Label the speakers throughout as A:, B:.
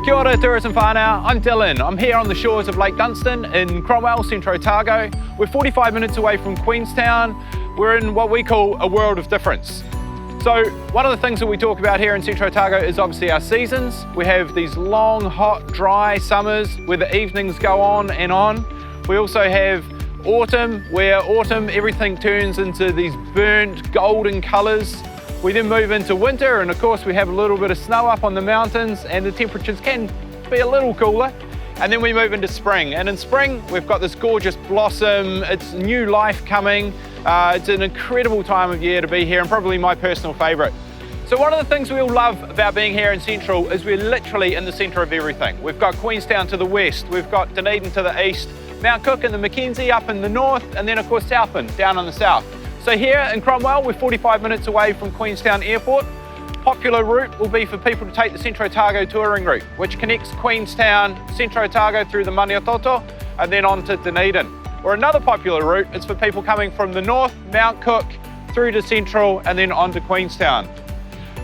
A: Kia ora, tourism whānau. I'm Dylan. I'm here on the shores of Lake Dunstan in Cromwell, Central Otago. We're 45 minutes away from Queenstown. We're in what we call a world of difference. So one of the things that we talk about here in Central Otago is obviously our seasons. We have these long, hot, dry summers where the evenings go on and on. We also have autumn, where autumn everything turns into these burnt golden colours. We then move into winter, and of course we have a little bit of snow up on the mountains and the temperatures can be a little cooler. And then we move into spring, and in spring we've got this gorgeous blossom. It's new life coming. It's an incredible time of year to be here and probably my personal favourite. So one of the things we all love about being here in Central is we're literally in the centre of everything. We've got Queenstown to the west, we've got Dunedin to the east, Mount Cook and the Mackenzie up in the north, and then of course Southland down on the south. So here in Cromwell, we're 45 minutes away from Queenstown Airport. Popular route will be for people to take the Central Otago touring route, which connects Queenstown, Central Otago through the Maniatoto, and then on to Dunedin. Or another popular route is for people coming from the north, Mount Cook, through to Central, and then on to Queenstown.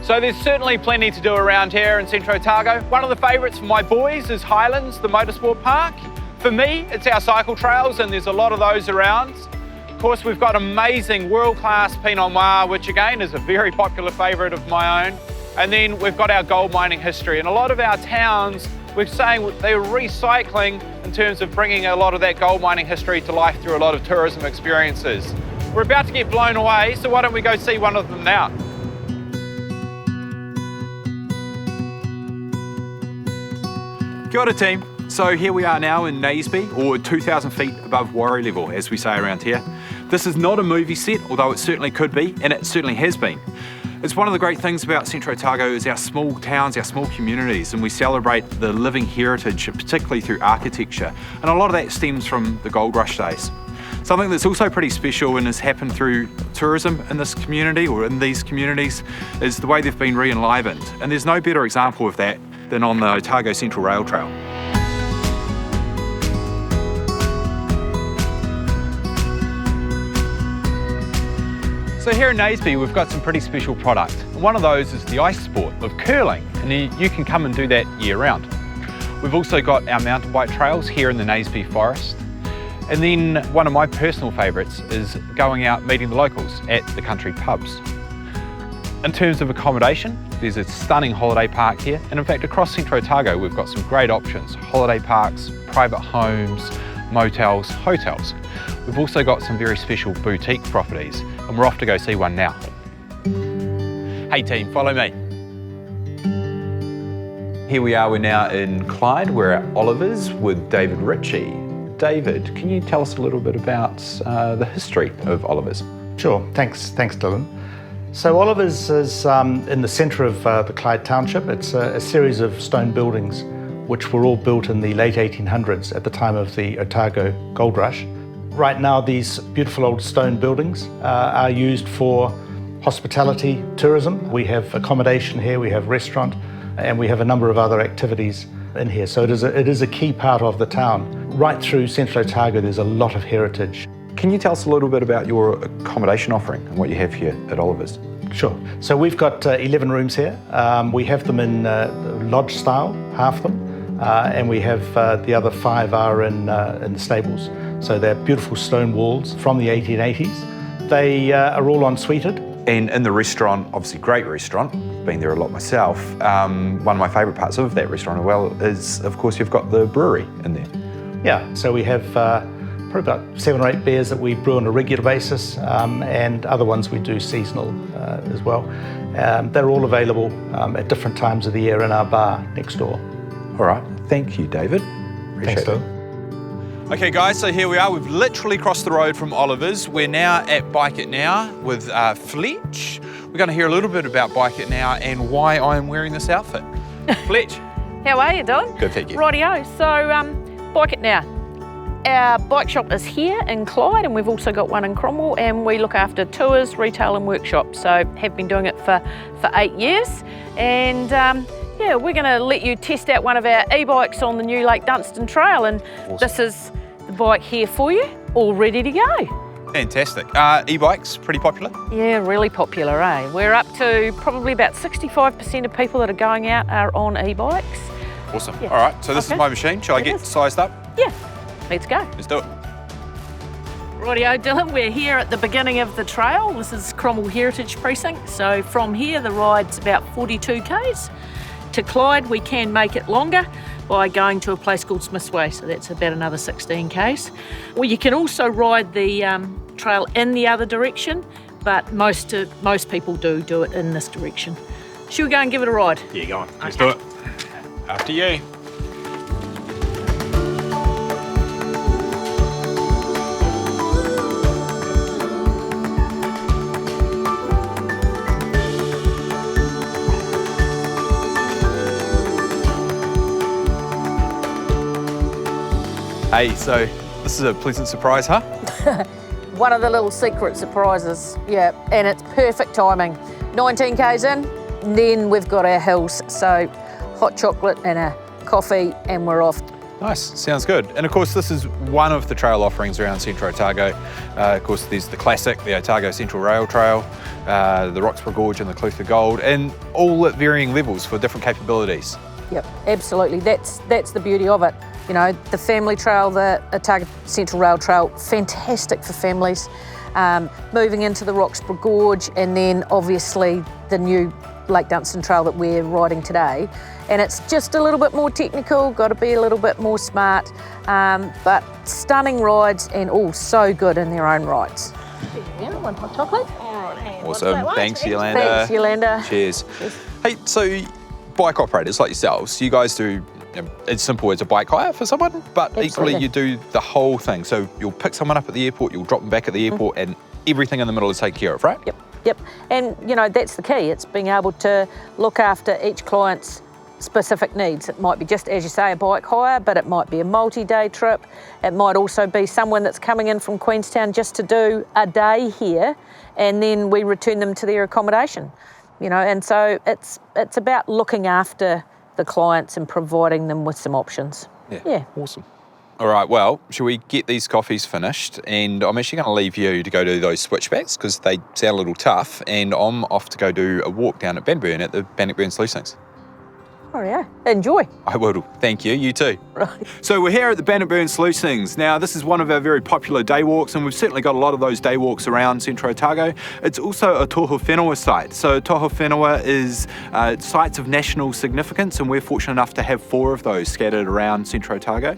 A: So there's certainly plenty to do around here in Central Otago. One of the favourites for my boys is Highlands, the motorsport park. For me, it's our cycle trails, and there's a lot of those around. Of course, we've got amazing world-class Pinot Noir, which again is a very popular favourite of my own. And then we've got our gold mining history. And a lot of our towns, we're saying they're recycling in terms of bringing a lot of that gold mining history to life through a lot of tourism experiences. We're about to get blown away, so why don't we go see one of them now? Kia ora team. So here we are now in Naseby, or 2,000 feet above Winery level, as we say around here. This is not a movie set, although it certainly could be, and it certainly has been. It's one of the great things about Central Otago is our small towns, our small communities, and we celebrate the living heritage, particularly through architecture. And a lot of that stems from the gold rush days. Something that's also pretty special and has happened through tourism in this community, or in these communities, is the way they've been re-enlivened. And there's no better example of that than on the Otago Central Rail Trail. So here in Naseby, we've got some pretty special product. One of those is the ice sport of curling, and you can come and do that year round. We've also got our mountain bike trails here in the Naseby forest. And then one of my personal favourites is going out meeting the locals at the country pubs. In terms of accommodation, there's a stunning holiday park here, and in fact across Central Otago we've got some great options: holiday parks, private homes, motels, hotels. We've also got some very special boutique properties, and we're off to go see one now. Hey team, follow me. Here we are, we're now in Clyde, we're at Oliver's with David Ritchie. David, can you tell us a little bit about the history of Oliver's?
B: Sure, thanks Dylan. So Oliver's is in the centre of the Clyde Township. It's a series of stone buildings which were all built in the late 1800s at the time of the Otago Gold Rush. Right now these beautiful old stone buildings are used for hospitality tourism. We have accommodation here, we have restaurant, and we have a number of other activities in here. So it is a key part of the town. Right through Central Otago there's a lot of heritage.
A: Can you tell us a little bit about your accommodation offering and what you have here at Oliver's?
B: Sure. So we've got 11 rooms here. We have them in lodge style, half them, and we have the other 5 are in the stables. So they're beautiful stone walls from the 1880s. They are all en-suited.
A: And in the restaurant, obviously great restaurant, been there a lot myself. One of my favourite parts of that restaurant as well is, of course, you've got the brewery in there.
B: Yeah, so we have probably about 7 or 8 beers that we brew on a regular basis, and other ones we do seasonal as well. They're all available at different times of the year in our bar next door.
A: All right, thank you, David.
B: Thanks, Phil.
A: Okay guys, so here we are. We've literally crossed the road from Oliver's. We're now at Bike It Now with Fletch. We're going to hear a little bit about Bike It Now and why I'm wearing this outfit. Fletch.
C: How are you, Don?
A: Good, thank you.
C: Rightio, so Bike It Now. Our bike shop is here in Clyde, and we've also got one in Cromwell, and we look after tours, retail and workshops. So have been doing it for 8 years, and yeah, we're going to let you test out one of our e-bikes on the new Lake Dunstan Trail, and awesome. This is the bike here for you, all ready to go.
A: Fantastic. E-bikes, pretty popular?
C: Yeah, really popular, eh? We're up to probably about 65% of people that are going out are on e-bikes.
A: Awesome.
C: Yeah.
A: All right, so this is
C: Okay.
A: my machine. Shall I
C: It
A: get
C: is.
A: sized up?
C: Yeah, let's go.
A: Let's do it.
C: Rightio, Dylan, we're here at the beginning of the trail. This is Cromwell Heritage Precinct. So from here, the ride's about 42 k's. To Clyde, we can make it longer by going to a place called Smith's Way, so that's about another 16 k's. Well, you can also ride the trail in the other direction, but most people do it in this direction. Should we go and give it a ride?
A: Yeah, go on. Let's
C: Okay.
A: do it. After you. Hey, so this is a pleasant surprise, huh?
C: One of the little secret surprises, yeah, and it's perfect timing. 19 k's in, then we've got our hills, so hot chocolate and a coffee and we're off.
A: Nice, sounds good. And of course, this is one of the trail offerings around Central Otago. Of course, there's the classic, the Otago Central Rail Trail, the Roxburgh Gorge and the Clutha Gold, and all at varying levels for different capabilities.
C: Yep, absolutely. That's the beauty of it. You know, the family trail, the Otago Central Rail Trail, fantastic for families. Moving into the Roxburgh Gorge, and then obviously the new Lake Dunstan Trail that we're riding today. And it's just a little bit more technical, got to be a little bit more smart, but stunning rides and all so good in their own rights. Yeah, one hot chocolate.
A: Awesome, thanks Yolanda.
C: Thanks, Yolanda.
A: Cheers. Hey, so bike operators like yourselves, you guys do, it's simple as a bike hire for someone, but equally you do the whole thing. So you'll pick someone up at the airport, you'll drop them back at the airport, and everything in the middle is taken care of, right?
C: Yep. And you know, that's the key. It's being able to look after each client's specific needs. It might be just, as you say, a bike hire, but it might be a multi-day trip. It might also be someone that's coming in from Queenstown just to do a day here, and then we return them to their accommodation. You know, and so it's about looking after the clients and providing them with some options. Yeah.
A: Awesome. All right, well, shall we get these coffees finished? And I'm actually going to leave you to go do those switchbacks because they sound a little tough, and I'm off to go do a walk down at Bannockburn at the Bannockburn Sluicings.
C: Oh yeah, enjoy.
A: I will. Thank you. You too.
C: Right.
A: So we're here at the Bannockburn Sluicings. Now, this is one of our very popular day walks, and we've certainly got a lot of those day walks around Central Otago. It's also a Tohu Whenua site. So Tohu Whenua is sites of national significance, and we're fortunate enough to have 4 of those scattered around Central Otago.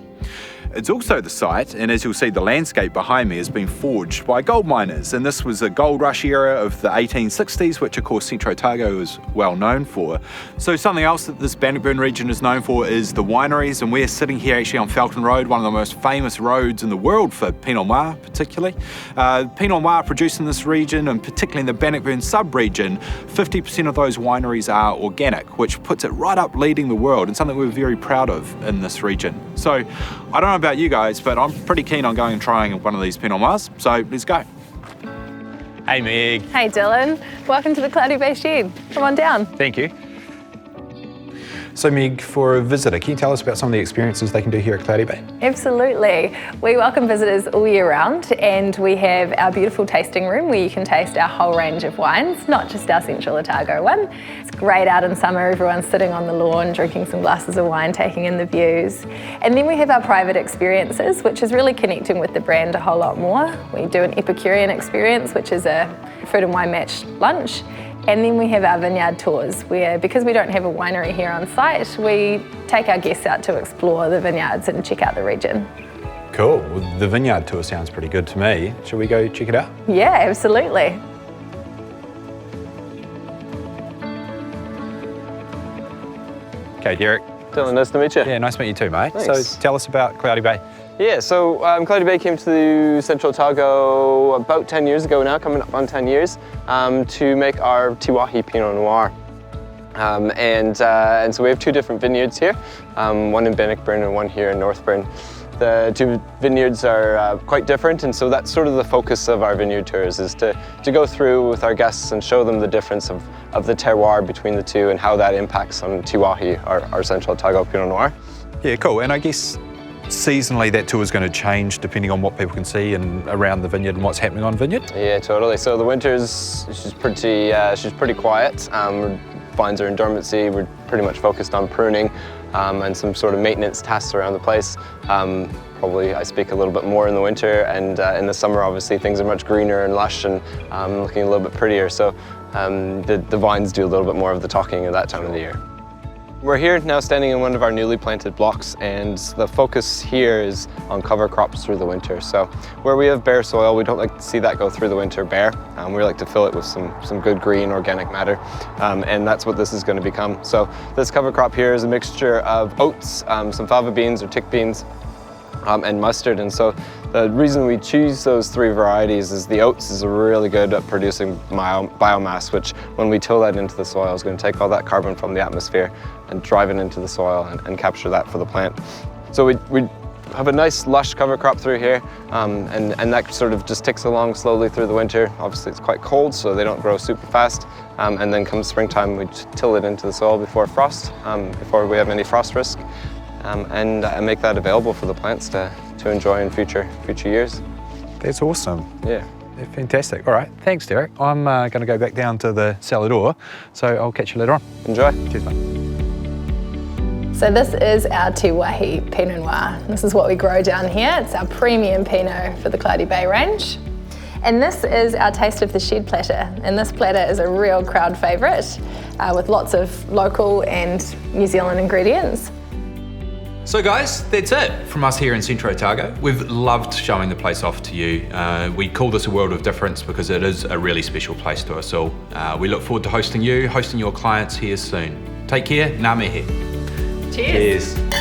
A: It's also the site, and as you'll see, the landscape behind me has been forged by gold miners, and this was a gold rush era of the 1860s, which of course Central Otago is well known for. So something else that this Bannockburn region is known for is the wineries, and we're sitting here actually on Falcon Road, one of the most famous roads in the world for Pinot Noir particularly. Pinot Noir produced in this region, and particularly in the Bannockburn sub-region, 50% of those wineries are organic, which puts it right up leading the world, and something we're very proud of in this region. So I don't know about you guys, but I'm pretty keen on going and trying one of these Pinot Noirs, so let's go. Hey Meg.
D: Hey Dylan, welcome to the Cloudy Bay Shed. Come on down.
A: Thank you.
E: So Meg, for a visitor, can you tell us about some of the experiences they can do here at Cloudy Bay?
D: Absolutely. We welcome visitors all year round, and we have our beautiful tasting room where you can taste our whole range of wines, not just our Central Otago one. It's great out in summer, everyone's sitting on the lawn, drinking some glasses of wine, taking in the views. And then we have our private experiences, which is really connecting with the brand a whole lot more. We do an Epicurean experience, which is a fruit and wine matched lunch. And then we have our vineyard tours where, because we don't have a winery here on site, we take our guests out to explore the vineyards and check out the region.
E: Cool. Well, the vineyard tour sounds pretty good to me. Shall we go check it out?
D: Yeah, absolutely.
A: Okay, Derek.
F: Dylan, nice to meet you.
A: Yeah, nice to meet you too, mate.
F: Thanks.
A: So tell us about Cloudy Bay.
F: Yeah, so Cloudy Bay came to Central Otago about 10 years ago now, coming up on 10 years, to make our Tiwahi Pinot Noir. And so we have 2 different vineyards here, one in Bannockburn and one here in Northburn. The 2 vineyards are quite different, and so that's sort of the focus of our vineyard tours, is to go through with our guests and show them the difference of the terroir between the 2 and how that impacts on Tiwahi, our Central Otago Pinot Noir.
A: Yeah, cool. And I guess seasonally that tour is going to change depending on what people can see and around the vineyard and what's happening on vineyard.
F: Yeah, totally. So the winters, she's pretty quiet. Vines are in dormancy. We're pretty much focused on pruning. and some sort of maintenance tasks around the place. Probably I speak a little bit more in the winter, and in the summer obviously things are much greener and lush and looking a little bit prettier, so the vines do a little bit more of the talking at that time of the year. We're here now standing in one of our newly planted blocks, and the focus here is on cover crops through the winter. So where we have bare soil, we don't like to see that go through the winter bare. We like to fill it with some good green organic matter, and that's what this is going to become. So this cover crop here is a mixture of oats, some fava beans or tick beans, and mustard. And so the reason we choose those 3 varieties is the oats is really good at producing biomass, which when we till that into the soil is going to take all that carbon from the atmosphere and drive it into the soil and capture that for the plant. So we have a nice lush cover crop through here, and that sort of just ticks along slowly through the winter. Obviously it's quite cold, so they don't grow super fast, and then come springtime we till it into the soil before frost, before we have any frost risk. And make that available for the plants to enjoy in future years.
E: That's awesome.
F: Yeah.
E: Yeah, fantastic. All right, thanks, Derek. I'm going to go back down to the cellar door, so I'll catch you later on.
F: Enjoy.
E: Cheers, mate.
D: So this is our Tiwahi Pinot Noir. This is what we grow down here. It's our premium Pinot for the Cloudy Bay range. And this is our Taste of the Shed platter. And this platter is a real crowd favourite with lots of local and New Zealand ingredients.
A: So guys, that's it from us here in Central Otago. We've loved showing the place off to you. We call this a world of difference because it is a really special place to us all. We look forward to hosting you, hosting your clients here soon. Take care, ngā mihi.
C: Cheers.
A: Cheers.